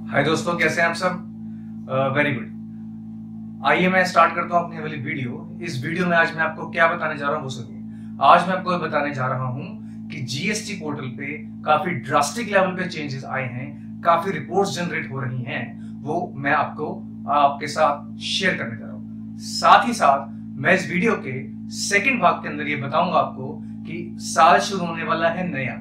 हाय दोस्तों, कैसे हैं आप सब? Very good. आइए मैं स्टार्ट करता हूं अपनी वाली वीडियो। इस वीडियो में आज मैं आपको क्या बताने जा रहा हूं वो सुनिए। आज मैं आपको बताने जा रहा हूं कि जीएसटी पोर्टल पे काफी ड्रास्टिक लेवल पे चेंजेस आए हैं, काफी रिपोर्ट्स जनरेट हो रही हैं, वो मैं आपको आपके साथ शेयर करने जा रहा हूं। साथ ही साथ मैं इस वीडियो के सेकंड भाग के अंदर ये बताऊंगा आपको कि साल शुरू होने वाला है नया,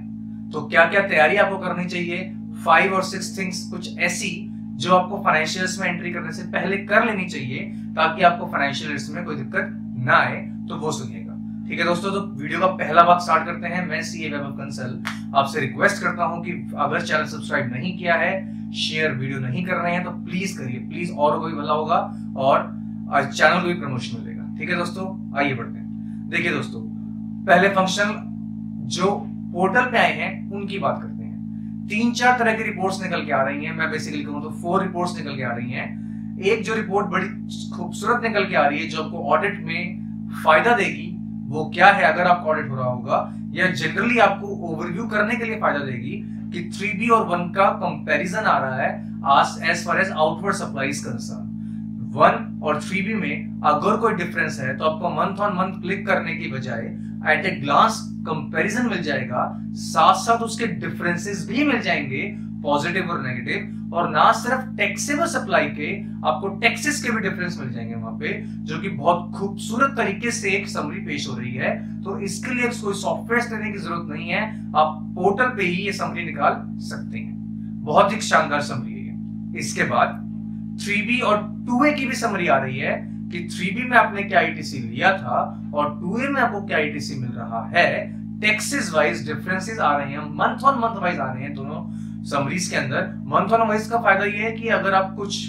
तो क्या क्या तैयारी आपको करनी चाहिए। 5 और 6 थिंग्स कुछ ऐसी जो आपको फाइनेंशियल्स में एंट्री करने से पहले कर लेनी चाहिए ताकि आपको फाइनेंशियल्स में कोई दिक्कत ना आए, तो वो सुनिएगा। ठीक है दोस्तों, तो वीडियो का पहला भाग स्टार्ट करते हैं। मैं सीए वैभव कंसल आपसे रिक्वेस्ट करता हूं कि अगर चैनल सब्सक्राइब नहीं किया है, शेयर वीडियो नहीं कर रहे हैं तो प्लीज करिए, प्लीज, और कोई भला होगा और चैनल को भी प्रमोशन मिलेगा। ठीक है दोस्तों, आइए बढ़ते हैं। देखिए दोस्तों, पहले फंक्शन जो पोर्टल पे आए हैं उनकी बात करते हैं। 3-4 तरह की रिपोर्ट्स निकल के आ रही हैं। मैं बेसिकली कहूं तो 4 रिपोर्ट्स निकल के आ रही हैं। एक जो रिपोर्ट बड़ी खूबसूरत निकल के आ रही है जो आपको ऑडिट में फायदा देगी, वो क्या है, अगर आपको ऑडिट हो रहा होगा या जनरली आपको ओवरव्यू करने के लिए फायदा देगी कि 3B और 1 का कंपैरिजन आ रहा है as far as outward supplies concern. 1 और 3B में अगर कोई डिफरेंस है तो आपको मंथ ऑन मंथ क्लिक करने की बजाय एट ए ग्लांस कंपैरिजन मिल जाएगा, साथ साथ उसके डिफरेंसेस भी मिल जाएंगे, पॉजिटिव और नेगेटिव, और ना सिर्फ टैक्सेबल सप्लाई के, आपको टैक्सेस के भी डिफरेंस मिल जाएंगे वहां पे, जो कि बहुत खूबसूरत तरीके से एक समरी पेश हो रही है। तो इसके लिए कोई सॉफ्टवेयर लेने की जरूरत नहीं है, आप पोर्टल पे ही ये समरी निकाल सकते हैं। बहुत ही शानदार समरी है। इसके बाद 3B और 2A की भी समरी आ रही है कि 3B में आपने क्या आईटीसी लिया था और 2A में आपको क्या आईटीसी मिल रहा है। टैक्सेस वाइज डिफरेंसेस आ रहे हैं, मंथ ऑन मंथ वाइज आ रहे हैं दोनों समरीज के अंदर। मंथ ऑन वाइज का फायदा ये है कि अगर आप कुछ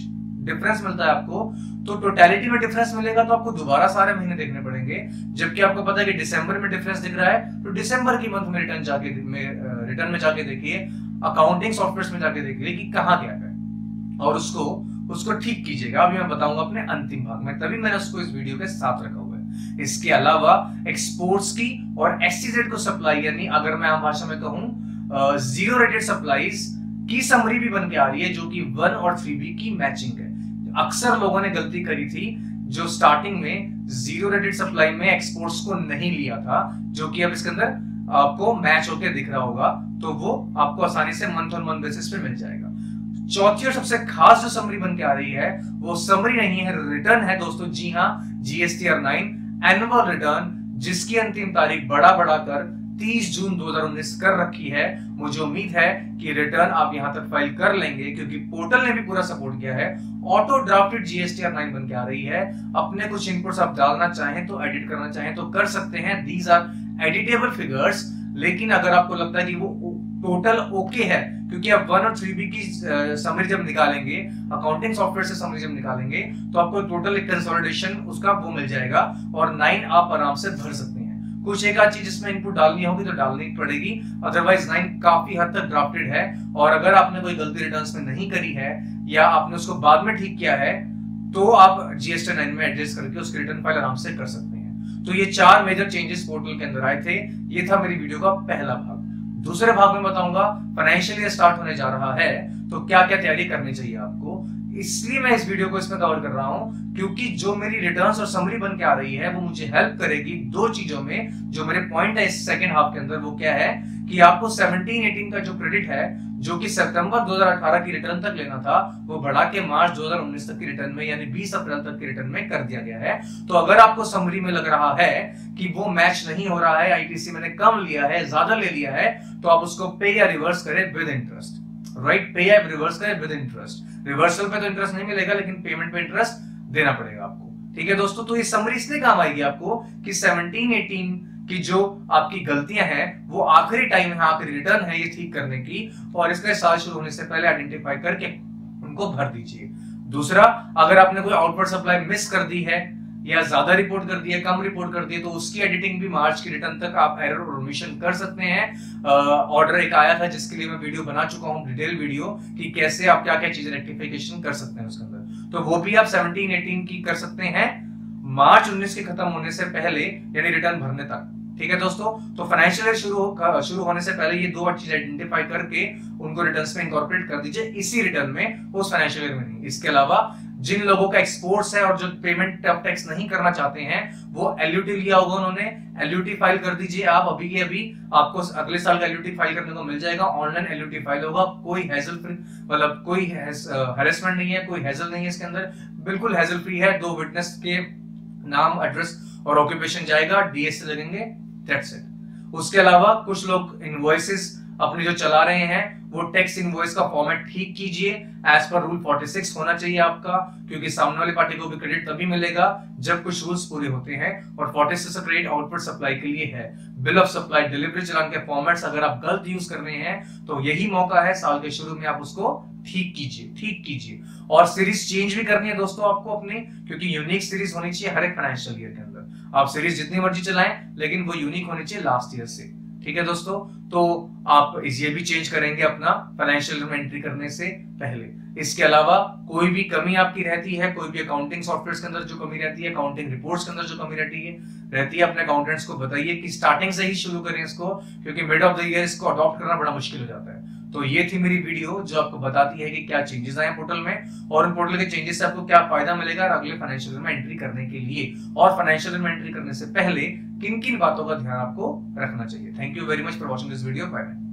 डिफरेंस मिलता है आपको तो टोटलिटी में डिफरेंस मिलेगा, तो आपको दोबारा सारे महीने देखने पड़ेंगे। जबकि आपको पता है कि दिसंबर में डिफरेंस दिख रहा है तो दिसंबर की मंथ में रिटर्न में जाके देखिए, अकाउंटिंग सॉफ्टवेयर में जाके देखिए कि कहां गया है और उसको ठीक कीजिएगा। अभी मैं बताऊंगा अपने अंतिम भाग में, तभी मैंने उसको इस वीडियो के साथ रखा हुआ है। इसके अलावा एक्सपोर्ट्स की और एससीजेड को सप्लाई, यानी अगर मैं आम भाषा में कहूं जीरो रेटेड सप्लाईज की समरी भी बन के आ रही है, जो कि 1 और 3B की मैचिंग है। अक्सर लोगों ने गलती करी थी जो स्टार्टिंग में जीरो रेटेड सप्लाई में एक्सपोर्ट्स को नहीं लिया था, जो कि अब इसके अंदर आपको मैच होकर दिख रहा होगा, तो वो आपको आसानी से मंथ ऑन मंथ बेसिस पे मिल जाएगा। चौथी और सबसे खास जो समरी बन के आ रही है वो समरी नहीं है, रिटर्न है दोस्तों। जी हाँ, GSTR9 एनुअल रिटर्न, जिसकी अंतिम तारीख बढ़ा कर 30 जून 2019 कर रखी है। मुझे उम्मीद है कि रिटर्न आप यहां तक फाइल कर लेंगे, क्योंकि पोर्टल ने भी पूरा सपोर्ट किया है। ऑटो ड्राफ्टेड GSTR9 बन के आ रही है। अपने कुछ इनपुट्स आप डालना चाहें तो, एडिट करना चाहें तो कर सकते हैं। These are editable figures. लेकिन अगर आपको लगता है कि वो टोटल ओके है, क्योंकि आप 1 और 3B की समरी जब निकालेंगे, अकाउंटिंग सॉफ्टवेयर से समरी जब निकालेंगे, तो आपको टोटल एक कंसोलिडेशन उसका वो मिल जाएगा और 9 आप आराम से भर सकते हैं। कुछ एक आध चीज इसमें इनपुट डालनी होगी तो डालनी पड़ेगी, अदरवाइज 9 काफी हद तक ड्राफ्टेड है। और अगर आपने कोई गलती रिटर्न्स में नहीं करी है या आपने उसको बाद में ठीक किया है, तो आप GST9 में एडजस्ट करके उसकी रिटर्न फाइल आराम से कर सकते हैं। तो ये 4 मेजर चेंजेस पोर्टल के अंदर आए थे। ये था मेरी वीडियो का पहला भाग। दूसरे भाग में बताऊंगा फाइनेंशियल ईयर स्टार्ट होने जा रहा है तो क्या क्या तैयारी करनी चाहिए आपको। इसलिए मैं इस वीडियो को इसमें कवर कर रहा हूं क्योंकि जो मेरी रिटर्न्स और समरी बन के आ रही है वो मुझे हेल्प करेगी 2 चीजों में। जो मेरे पॉइंट है इस सेकंड हाफ के अंदर वो क्या है कि आपको 17-18 का जो क्रेडिट है, जो कि सितंबर 2018 की रिटर्न तक लेना था, वो बढ़ा के मार्च 2019 तक की रिटर्न में, यानी 20 अप्रैल तक की रिटर्न में कर दिया गया है। तो अगर आपको समरी में लग रहा है कि वो मैच नहीं हो रहा है, आईटीसी मैंने कम लिया है, ज्यादा ले लिया है, तो आप उसको पे या रिवर्स करें विद इंटरेस्ट। राइट, पे या रिवर्स करें विद इंटरेस्ट। रिवर्सल पे तो इंटरेस्ट नहीं मिलेगा, लेकिन पेमेंट पे इंटरेस्ट देना पड़ेगा आपको। ठीक है दोस्तों, तो ये समरी इसलिए काम आएगी आपको कि 17-18 की जो आपकी गलतियां हैं वो आखिरी टाइम है, आखिरी रिटर्न है ये ठीक करने की, और इसका साल शुरू होने से पहले आइडेंटिफाई करके उनको भर दीजिए। दूसरा, अगर आपने कोई आउटवर्ड सप्लाई मिस कर दी है या ज्यादा रिपोर्ट कर दी है, कम रिपोर्ट कर दी है, तो उसकी एडिटिंग भी मार्च की रिटर्न तक आप एरर और ओमिशन कर सकते हैं। ऑर्डर एक आया था जिसके लिए मैं वीडियो बना चुका हूं, डिटेल वीडियो, कि कैसे आप क्या क्या चीजें रेक्टिफिकेशन कर सकते हैं उसके अंदर। तो वो भी आप 17-18 की कर सकते हैं मार्च 19 के खत्म होने से पहले, यानी रिटर्न भरने तक। ठीक है दोस्तों, तो फाइनेंशियल ईयर शुरू होने से पहले ये दो चीज आइडेंटिफाई करके उनको रिटर्न्स में इंकॉर्पोरेट कर दीजिए, इसी रिटर्न में, उस फाइनेंशियल ईयर में नहीं। इसके अलावा जिन लोगों का एक्सपोर्ट्स है और जो पेमेंट टैक्स नहीं करना चाहते हैं, वो एलयूटी लिया होगा उन्होंने, एलयूटी फाइल कर दीजिए आप अभी के अभी। आपको अगले साल का एलयूटी फाइल करने को मिल जाएगा, ऑनलाइन एलयूटी फाइल होगा, कोई हैजल फ्री, मतलब कोई हैरेसमेंट नहीं है, कोई हैजल नहीं है इसके अंदर, बिल्कुल हैजल फ्री है। 2 विटनेस के नाम, एड्रेस और ऑक्यूपेशन जाएगा, डीएस लगेंगे, दैट्स इट। उसके अलावा कुछ लोग इनवॉइसेस अपने जो चला रहे हैं, वो टैक्स इनवॉइस का फॉर्मेट ठीक कीजिए, एज पर रूल 46 होना चाहिए आपका, क्योंकि सामने वाली पार्टी को भी क्रेडिट तभी मिलेगा जब कुछ रूल्स पूरे होते हैं, और 46 क्रेडिट आउटपुट सप्लाई के लिए है। बिल ऑफ सप्लाई, डिलीवरी चालान के फॉर्मेट्स अगर आप गलत यूज कर रहे हैं तो यही मौका है साल के शुरू में आप उसको ठीक कीजिए। और सीरीज चेंज भी करनी है दोस्तों आपको अपनी, क्योंकि यूनिक सीरीज होनी चाहिए हर एक फाइनेंशियल ईयर के अंदर। आप सीरीज जितनी मर्जी चलाएं, लेकिन वो यूनिक होनी चाहिए लास्ट ईयर से, ठीक है दोस्तों। तो आप ये भी चेंज करेंगे अपना फाइनेंशियल में एंट्री करने से पहले। इसके अलावा कोई भी कमी आपकी रहती है, कोई भी अकाउंटिंग सॉफ्टवेयर के अंदर जो कमी रहती है, अकाउंटिंग रिपोर्ट्स के अंदर जो कमी रहती है अपने अकाउंटेंट्स को बताइए कि स्टार्टिंग से ही शुरू करें इसको, क्योंकि मिड ऑफ द ईयर इसको अडॉप्ट करना बड़ा मुश्किल हो जाता है। तो ये थी मेरी वीडियो जो आपको बताती है कि क्या चेंजेस आए पोर्टल में, और इन पोर्टल के चेंजेस से आपको क्या फायदा मिलेगा अगले फाइनेंशियल में एंट्री करने के लिए, और फाइनेंशियल में एंट्री करने से पहले किन किन बातों का ध्यान आपको रखना चाहिए। Thank you very much for watching this video. Bye bye.